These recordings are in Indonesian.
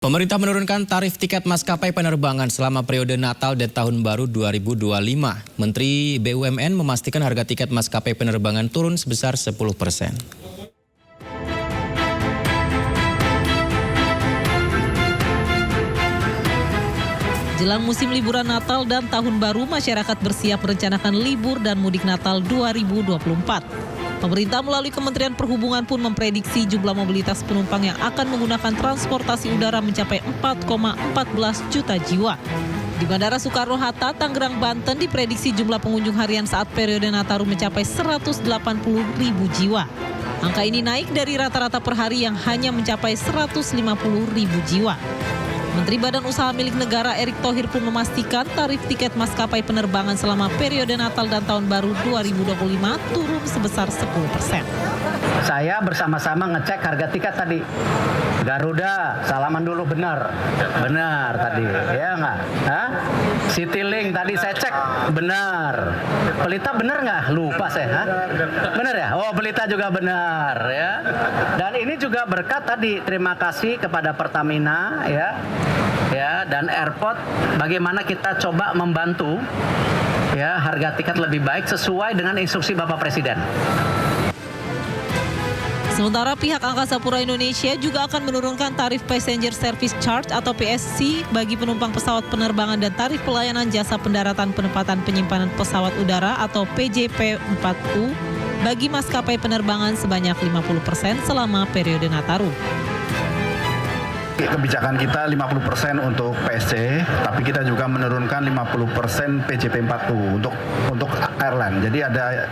Pemerintah menurunkan tarif tiket maskapai penerbangan selama periode Natal dan Tahun Baru 2025. Menteri BUMN memastikan harga tiket maskapai penerbangan turun sebesar 10%. Jelang musim liburan Natal dan Tahun Baru, masyarakat bersiap merencanakan libur dan mudik Natal 2024. Pemerintah melalui Kementerian Perhubungan pun memprediksi jumlah mobilitas penumpang yang akan menggunakan transportasi udara mencapai 4,14 juta jiwa. Di Bandara Soekarno-Hatta, Tangerang, Banten diprediksi jumlah pengunjung harian saat periode Nataru mencapai 180.000 jiwa. Angka ini naik dari rata-rata per hari yang hanya mencapai 150.000 jiwa. Menteri Badan Usaha Milik Negara Erick Thohir pun memastikan tarif tiket maskapai penerbangan selama periode Natal dan Tahun Baru 2025 turun sebesar 10%. Saya bersama-sama ngecek harga tiket tadi. Garuda, salaman dulu benar tadi, ya nggak? Citylink tadi saya cek benar. Pelita benar nggak? Lupa saya. Benar ya? Oh, Pelita juga benar ya. Dan ini juga berkat tadi, terima kasih kepada Pertamina ya dan airport. Bagaimana kita coba membantu ya harga tiket lebih baik sesuai dengan instruksi Bapak Presiden. Sementara pihak Angkasa Pura Indonesia juga akan menurunkan tarif Passenger Service Charge atau PSC bagi penumpang pesawat penerbangan dan tarif pelayanan jasa pendaratan penempatan penyimpanan pesawat udara atau PJP-4U bagi maskapai penerbangan sebanyak 50% selama periode Nataru. Kebijakan kita 50% untuk PSC, tapi kita juga menurunkan 50% PJP-4U untuk airline. Jadi ada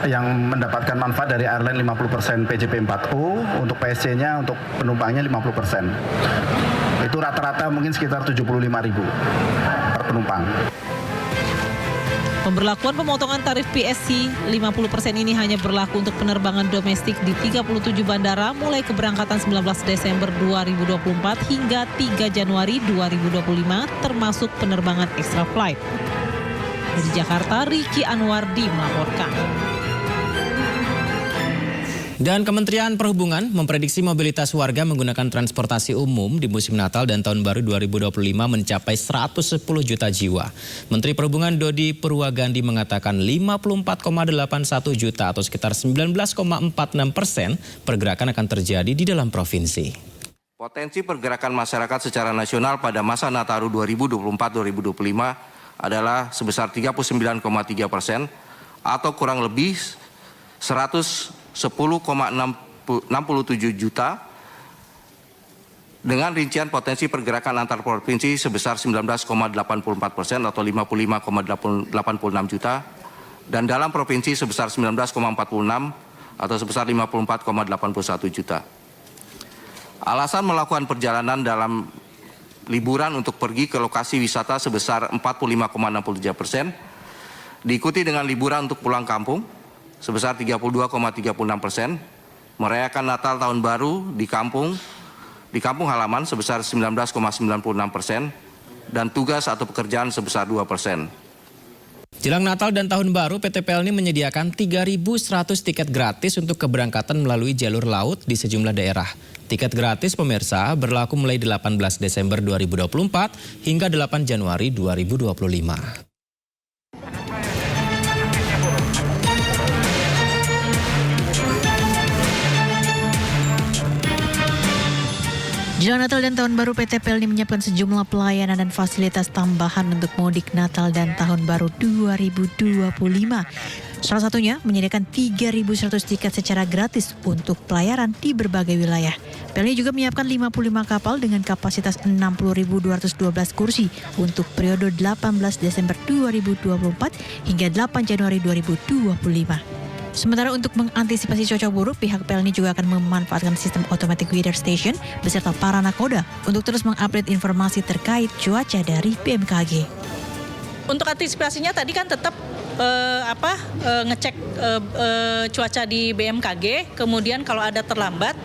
yang mendapatkan manfaat dari airline 50% PJP-4U, untuk PSC-nya untuk penumpangnya 50%. Itu rata-rata mungkin sekitar 75.000 per penumpang. Pemberlakuan pemotongan tarif PSC 50% ini hanya berlaku untuk penerbangan domestik di 37 bandara mulai keberangkatan 19 Desember 2024 hingga 3 Januari 2025 termasuk penerbangan extra flight. Dari Jakarta, Riki Anwardi melaporkan. Dan Kementerian Perhubungan memprediksi mobilitas warga menggunakan transportasi umum di musim Natal dan Tahun Baru 2025 mencapai 110 juta jiwa. Menteri Perhubungan Dodi Purwagandi mengatakan 54,81 juta atau sekitar 19,46% pergerakan akan terjadi di dalam provinsi. Potensi pergerakan masyarakat secara nasional pada masa Nataru 2024-2025 adalah sebesar 39,3% atau kurang lebih 10,67 juta dengan rincian potensi pergerakan antar provinsi sebesar 19,84% atau 55,86 juta dan dalam provinsi sebesar 19,46 atau sebesar 54,81 juta. Alasan melakukan perjalanan dalam liburan untuk pergi ke lokasi wisata sebesar 45,63%, diikuti dengan liburan untuk pulang kampung sebesar 32,36%, merayakan Natal Tahun Baru di kampung halaman sebesar 19,96%, dan tugas atau pekerjaan sebesar 2%. Jelang Natal dan Tahun Baru, PT PLNI menyediakan 3.100 tiket gratis untuk keberangkatan melalui jalur laut di sejumlah daerah. Tiket gratis pemirsa berlaku mulai 18 Desember 2024 hingga 8 Januari 2025. Jelang Natal dan Tahun Baru, PT PLNI menyiapkan sejumlah pelayanan dan fasilitas tambahan untuk mudik Natal dan Tahun Baru 2025. Salah satunya menyediakan 3.100 tiket secara gratis untuk pelayaran di berbagai wilayah. PLNI juga menyiapkan 55 kapal dengan kapasitas 60.212 kursi untuk periode 18 Desember 2024 hingga 8 Januari 2025. Sementara untuk mengantisipasi cuaca buruk, pihak PLNI juga akan memanfaatkan sistem automatic weather station beserta para nakoda untuk terus mengupdate informasi terkait cuaca dari BMKG. Untuk antisipasinya tadi kan tetap ngecek cuaca di BMKG, kemudian kalau ada terlambat,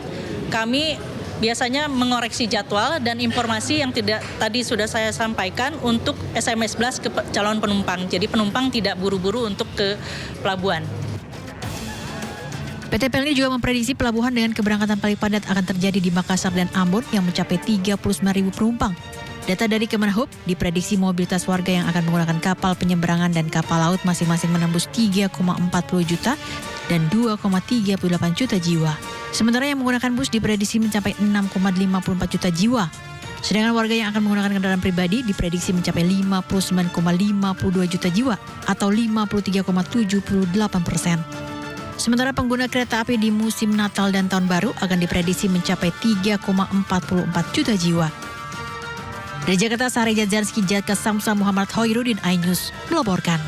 kami biasanya mengoreksi jadwal dan informasi yang tidak tadi sudah saya sampaikan untuk SMS blast ke calon penumpang. Jadi penumpang tidak buru-buru untuk ke pelabuhan. PT Pelni juga memprediksi pelabuhan dengan keberangkatan paling padat akan terjadi di Makassar dan Ambon yang mencapai 39.000 penumpang. Data dari Kemenhub diprediksi mobilitas warga yang akan menggunakan kapal penyeberangan dan kapal laut masing-masing menembus 3,40 juta dan 2,38 juta jiwa. Sementara yang menggunakan bus diprediksi mencapai 6,54 juta jiwa. Sedangkan warga yang akan menggunakan kendaraan pribadi diprediksi mencapai 59,52 juta jiwa atau 53,78%. Sementara pengguna kereta api di musim Natal dan Tahun Baru akan diprediksi mencapai 3,44 juta jiwa. Dari Jakarta, Sahari Jadzanski, Jadka Samsa, Muhammad Hoirudin, iNews melaporkan.